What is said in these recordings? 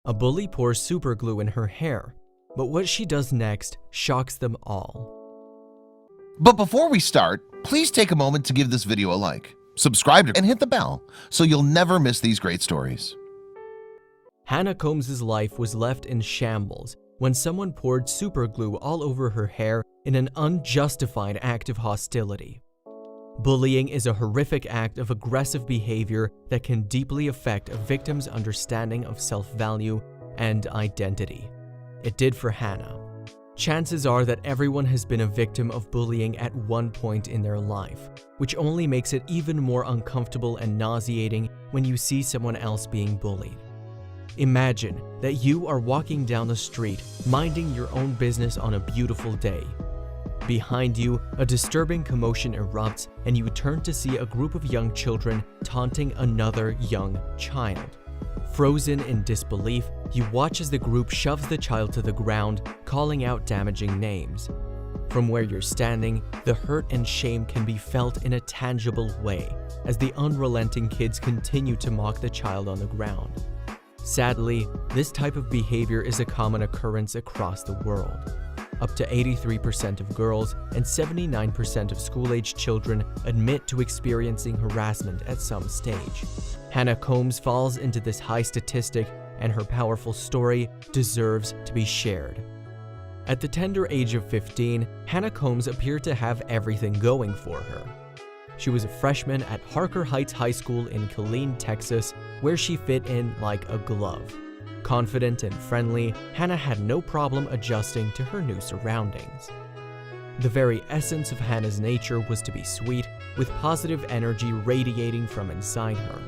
A bully pours superglue in her hair, but what she does next shocks them all. But before we start, please take a moment to give this video a like, subscribe and hit the bell so you'll never miss these great stories. Hannah Combs' life was left in shambles when someone poured superglue all over her hair in an unjustified act of hostility. Bullying is a horrific act of aggressive behavior that can deeply affect a victim's understanding of self-value and identity. It did for Hannah. Chances are that everyone has been a victim of bullying at one point in their life, which only makes it even more uncomfortable and nauseating when you see someone else being bullied. Imagine that you are walking down the street, minding your own business on a beautiful day. Behind you, a disturbing commotion erupts and you turn to see a group of young children taunting another young child. Frozen in disbelief, you watch as the group shoves the child to the ground, calling out damaging names. From where you're standing, the hurt and shame can be felt in a tangible way as the unrelenting kids continue to mock the child on the ground. Sadly, this type of behavior is a common occurrence across the world. Up to 83% of girls and 79% of school-aged children admit to experiencing harassment at some stage. Hannah Combs falls into this high statistic, and her powerful story deserves to be shared. At the tender age of 15, Hannah Combs appeared to have everything going for her. She was a freshman at Harker Heights High School in Killeen, Texas, where she fit in like a glove. Confident and friendly, Hannah had no problem adjusting to her new surroundings. The very essence of Hannah's nature was to be sweet, with positive energy radiating from inside her.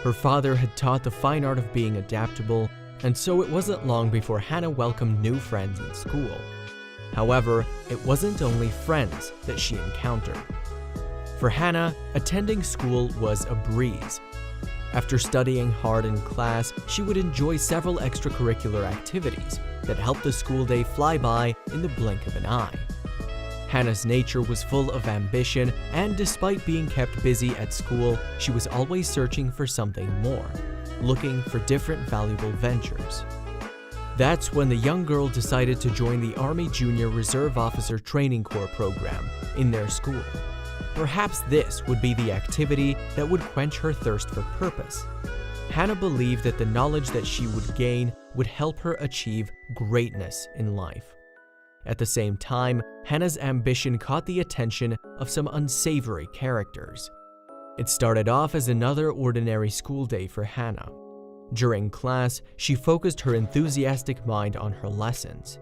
Her father had taught the fine art of being adaptable, and so it wasn't long before Hannah welcomed new friends in school. However, it wasn't only friends that she encountered. For Hannah, attending school was a breeze. After studying hard in class, she would enjoy several extracurricular activities that helped the school day fly by in the blink of an eye. Hannah's nature was full of ambition, and despite being kept busy at school, she was always searching for something more, looking for different valuable ventures. That's when the young girl decided to join the Army Junior Reserve Officer Training Corps program in their school. Perhaps this would be the activity that would quench her thirst for purpose. Hannah believed that the knowledge that she would gain would help her achieve greatness in life. At the same time, Hannah's ambition caught the attention of some unsavory characters. It started off as another ordinary school day for Hannah. During class, she focused her enthusiastic mind on her lessons.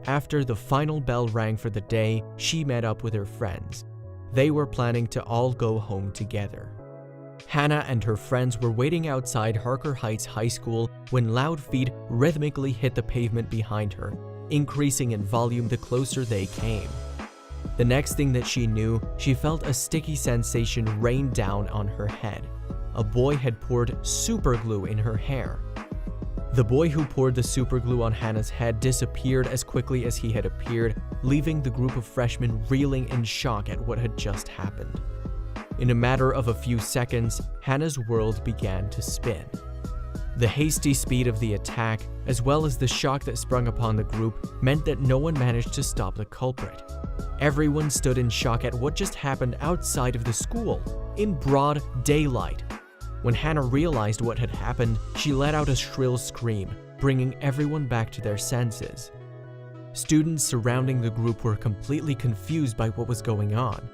After the final bell rang for the day, she met up with her friends. They were planning to all go home together. Hannah and her friends were waiting outside Harker Heights High School when loud feet rhythmically hit the pavement behind her, increasing in volume the closer they came. The next thing that she knew, she felt a sticky sensation rain down on her head. A boy had poured superglue in her hair. The boy who poured the superglue on Hannah's head disappeared as quickly as he had appeared, leaving the group of freshmen reeling in shock at what had just happened. In a matter of a few seconds, Hannah's world began to spin. The hasty speed of the attack, as well as the shock that sprung upon the group, meant that no one managed to stop the culprit. Everyone stood in shock at what just happened outside of the school, in broad daylight. When Hannah realized what had happened, she let out a shrill scream, bringing everyone back to their senses. Students surrounding the group were completely confused by what was going on.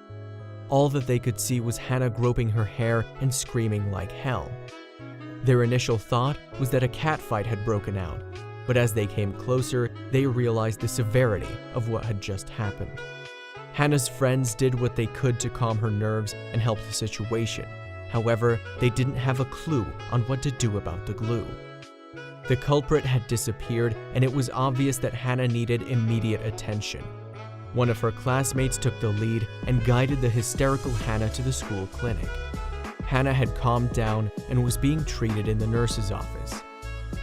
All that they could see was Hannah groping her hair and screaming like hell. Their initial thought was that a catfight had broken out, but as they came closer, they realized the severity of what had just happened. Hannah's friends did what they could to calm her nerves and help the situation. However, they didn't have a clue on what to do about the glue. The culprit had disappeared, and it was obvious that Hannah needed immediate attention. One of her classmates took the lead and guided the hysterical Hannah to the school clinic. Hannah had calmed down and was being treated in the nurse's office.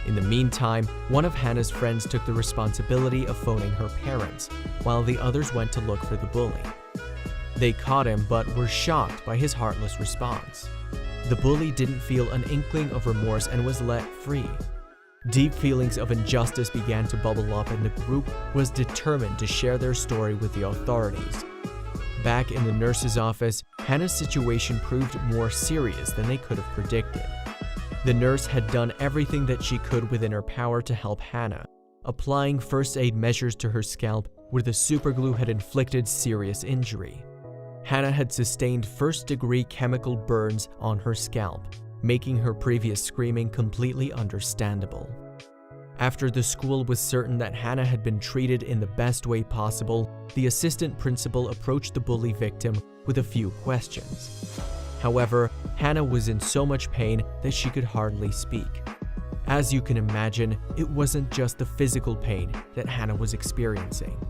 In the meantime, one of Hannah's friends took the responsibility of phoning her parents, while the others went to look for the bully. They caught him but were shocked by his heartless response. The bully didn't feel an inkling of remorse and was let free. Deep feelings of injustice began to bubble up, and the group was determined to share their story with the authorities. Back in the nurse's office, Hannah's situation proved more serious than they could have predicted. The nurse had done everything that she could within her power to help Hannah, applying first aid measures to her scalp where the superglue had inflicted serious injury. Hannah had sustained first-degree chemical burns on her scalp, making her previous screaming completely understandable. After the school was certain that Hannah had been treated in the best way possible, the assistant principal approached the bully victim with a few questions. However, Hannah was in so much pain that she could hardly speak. As you can imagine, it wasn't just the physical pain that Hannah was experiencing.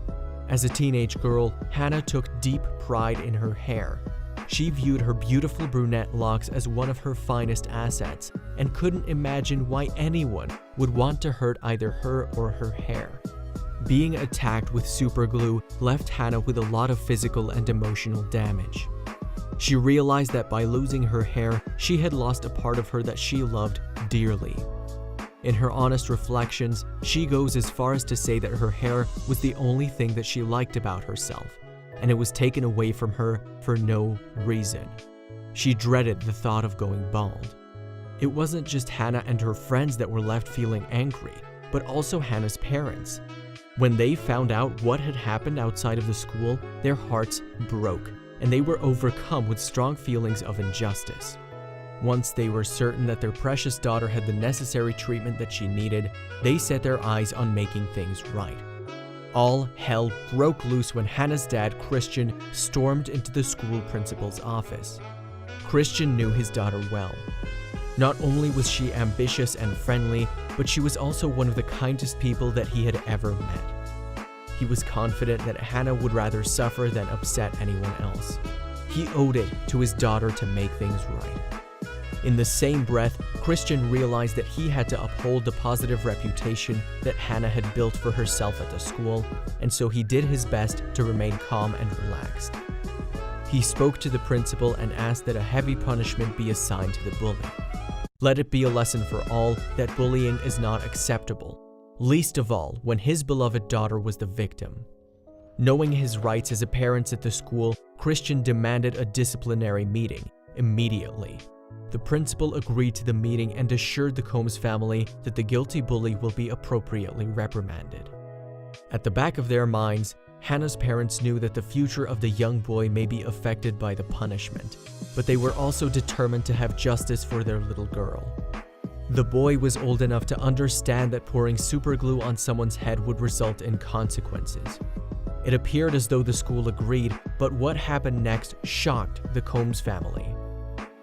As a teenage girl, Hannah took deep pride in her hair. She viewed her beautiful brunette locks as one of her finest assets and couldn't imagine why anyone would want to hurt either her or her hair. Being attacked with superglue left Hannah with a lot of physical and emotional damage. She realized that by losing her hair, she had lost a part of her that she loved dearly. In her honest reflections, she goes as far as to say that her hair was the only thing that she liked about herself, and it was taken away from her for no reason. She dreaded the thought of going bald. It wasn't just Hannah and her friends that were left feeling angry, but also Hannah's parents. When they found out what had happened outside of the school, their hearts broke, and they were overcome with strong feelings of injustice. Once they were certain that their precious daughter had the necessary treatment that she needed, they set their eyes on making things right. All hell broke loose when Hannah's dad, Christian, stormed into the school principal's office. Christian knew his daughter well. Not only was she ambitious and friendly, but she was also one of the kindest people that he had ever met. He was confident that Hannah would rather suffer than upset anyone else. He owed it to his daughter to make things right. In the same breath, Christian realized that he had to uphold the positive reputation that Hannah had built for herself at the school, and so he did his best to remain calm and relaxed. He spoke to the principal and asked that a heavy punishment be assigned to the bully. Let it be a lesson for all that bullying is not acceptable, least of all when his beloved daughter was the victim. Knowing his rights as a parent at the school, Christian demanded a disciplinary meeting immediately. The principal agreed to the meeting and assured the Combs family that the guilty bully will be appropriately reprimanded. At the back of their minds, Hannah's parents knew that the future of the young boy may be affected by the punishment, but they were also determined to have justice for their little girl. The boy was old enough to understand that pouring superglue on someone's head would result in consequences. It appeared as though the school agreed, but what happened next shocked the Combs family.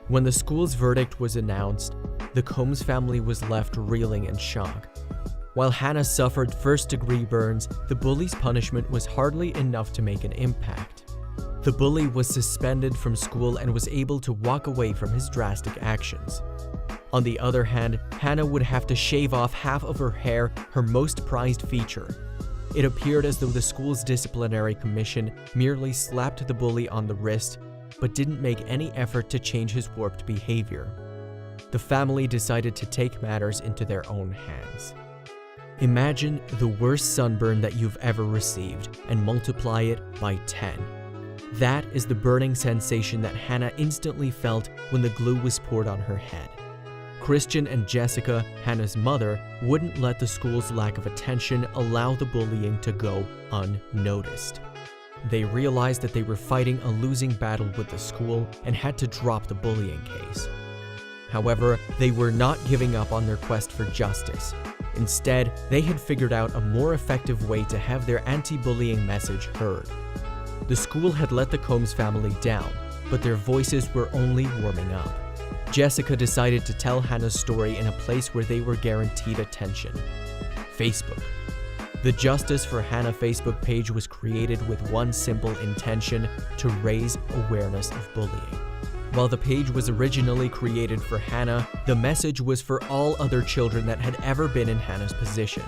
When the school's verdict was announced, the Combs family was left reeling in shock. While Hannah suffered first-degree burns, the bully's punishment was hardly enough to make an impact. The bully was suspended from school and was able to walk away from his drastic actions. On the other hand, Hannah would have to shave off half of her hair, her most prized feature. It appeared as though the school's disciplinary commission merely slapped the bully on the wrist, but didn't make any effort to change his warped behavior. The family decided to take matters into their own hands. Imagine the worst sunburn that you've ever received and multiply it by 10. That is the burning sensation that Hannah instantly felt when the glue was poured on her head. Christian and Jessica, Hannah's mother, wouldn't let the school's lack of attention allow the bullying to go unnoticed. They realized that they were fighting a losing battle with the school and had to drop the bullying case. However, they were not giving up on their quest for justice. Instead, they had figured out a more effective way to have their anti-bullying message heard. The school had let the Combs family down, but their voices were only warming up. Jessica decided to tell Hannah's story in a place where they were guaranteed attention: Facebook. The Justice for Hannah Facebook page was created with one simple intention: to raise awareness of bullying. While the page was originally created for Hannah, the message was for all other children that had ever been in Hannah's position.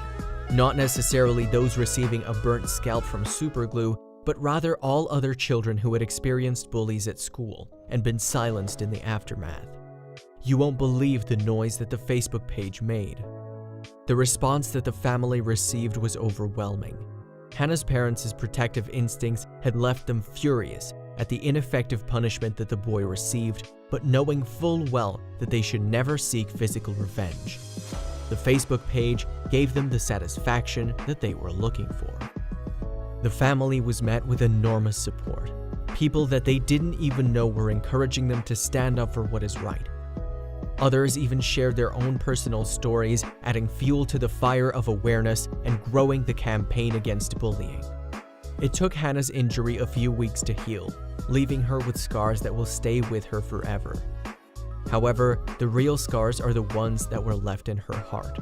Not necessarily those receiving a burnt scalp from superglue, but rather all other children who had experienced bullies at school and been silenced in the aftermath. You won't believe the noise that the Facebook page made. The response that the family received was overwhelming. Hannah's parents' protective instincts had left them furious at the ineffective punishment that the boy received, but knowing full well that they should never seek physical revenge. The Facebook page gave them the satisfaction that they were looking for. The family was met with enormous support. People that they didn't even know were encouraging them to stand up for what is right. Others even shared their own personal stories, adding fuel to the fire of awareness and growing the campaign against bullying. It took Hannah's injury a few weeks to heal, leaving her with scars that will stay with her forever. However, the real scars are the ones that were left in her heart.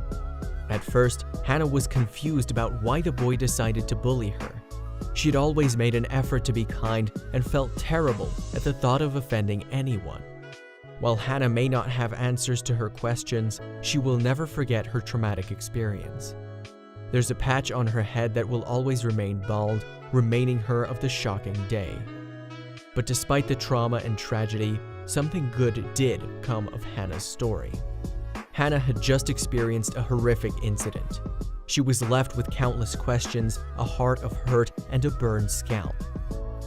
At first, Hannah was confused about why the boy decided to bully her. She'd always made an effort to be kind and felt terrible at the thought of offending anyone. While Hannah may not have answers to her questions, she will never forget her traumatic experience. There's a patch on her head that will always remain bald, reminding her of the shocking day. But despite the trauma and tragedy, something good did come of Hannah's story. Hannah had just experienced a horrific incident. She was left with countless questions, a heart of hurt, and a burned scalp.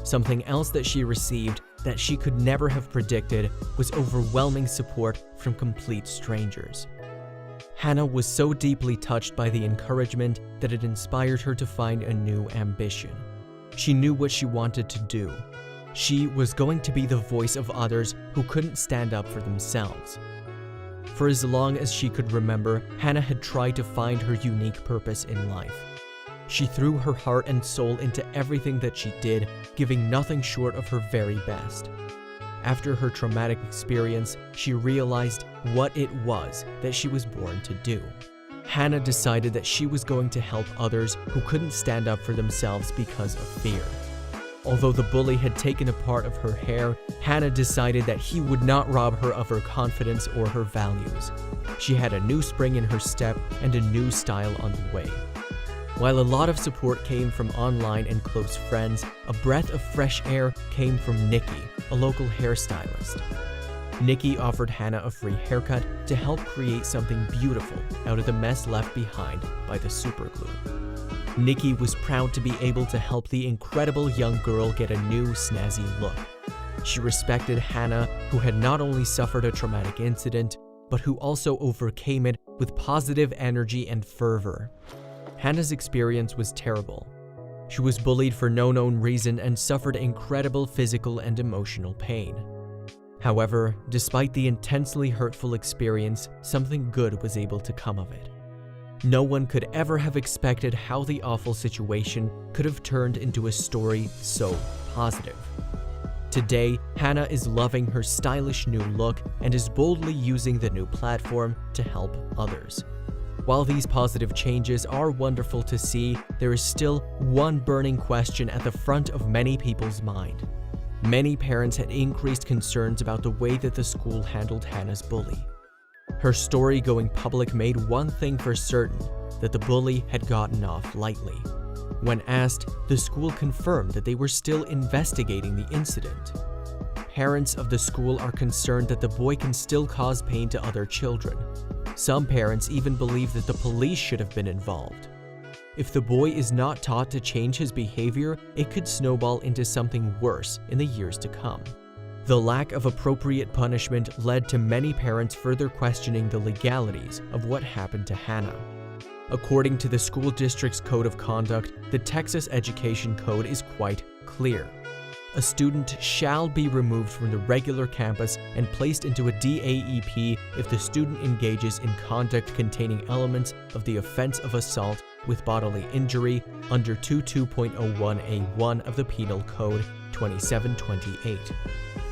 Something else that she received that she could never have predicted was overwhelming support from complete strangers. Hannah was so deeply touched by the encouragement that it inspired her to find a new ambition. She knew what she wanted to do. She was going to be the voice of others who couldn't stand up for themselves. For as long as she could remember, Hannah had tried to find her unique purpose in life. She threw her heart and soul into everything that she did, giving nothing short of her very best. After her traumatic experience, she realized what it was that she was born to do. Hannah decided that she was going to help others who couldn't stand up for themselves because of fear. Although the bully had taken a part of her hair, Hannah decided that he would not rob her of her confidence or her values. She had a new spring in her step and a new style on the way. While a lot of support came from online and close friends, a breath of fresh air came from Nikki, a local hairstylist. Nikki offered Hannah a free haircut to help create something beautiful out of the mess left behind by the superglue. Nikki was proud to be able to help the incredible young girl get a new snazzy look. She respected Hannah, who had not only suffered a traumatic incident, but who also overcame it with positive energy and fervor. Hannah's experience was terrible. She was bullied for no known reason and suffered incredible physical and emotional pain. However, despite the intensely hurtful experience, something good was able to come of it. No one could ever have expected how the awful situation could have turned into a story so positive. Today, Hannah is loving her stylish new look and is boldly using the new platform to help others. While these positive changes are wonderful to see, there is still one burning question at the front of many people's mind. Many parents had increased concerns about the way that the school handled Hannah's bully. Her story going public made one thing for certain, that the bully had gotten off lightly. When asked, the school confirmed that they were still investigating the incident. Parents of the school are concerned that the boy can still cause pain to other children. Some parents even believe that the police should have been involved. If the boy is not taught to change his behavior, it could snowball into something worse in the years to come. The lack of appropriate punishment led to many parents further questioning the legalities of what happened to Hannah. According to the school district's code of conduct, the Texas Education Code is quite clear. A student shall be removed from the regular campus and placed into a DAEP if the student engages in conduct containing elements of the offense of assault with bodily injury under 22.01A1 of the Penal Code 2728.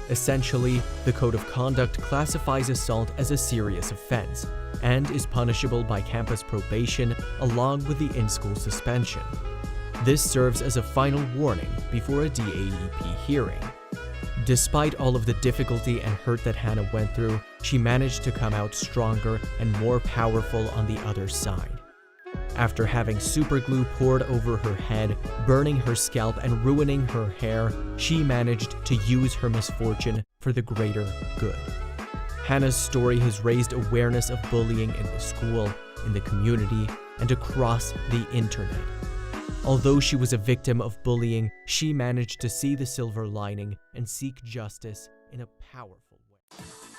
Essentially, the Code of Conduct classifies assault as a serious offense and is punishable by campus probation along with the in-school suspension. This serves as a final warning before a DAEP hearing. Despite all of the difficulty and hurt that Hannah went through, she managed to come out stronger and more powerful on the other side. After having superglue poured over her head, burning her scalp and ruining her hair, she managed to use her misfortune for the greater good. Hannah's story has raised awareness of bullying in the school, in the community, and across the internet. Although she was a victim of bullying, she managed to see the silver lining and seek justice in a powerful way.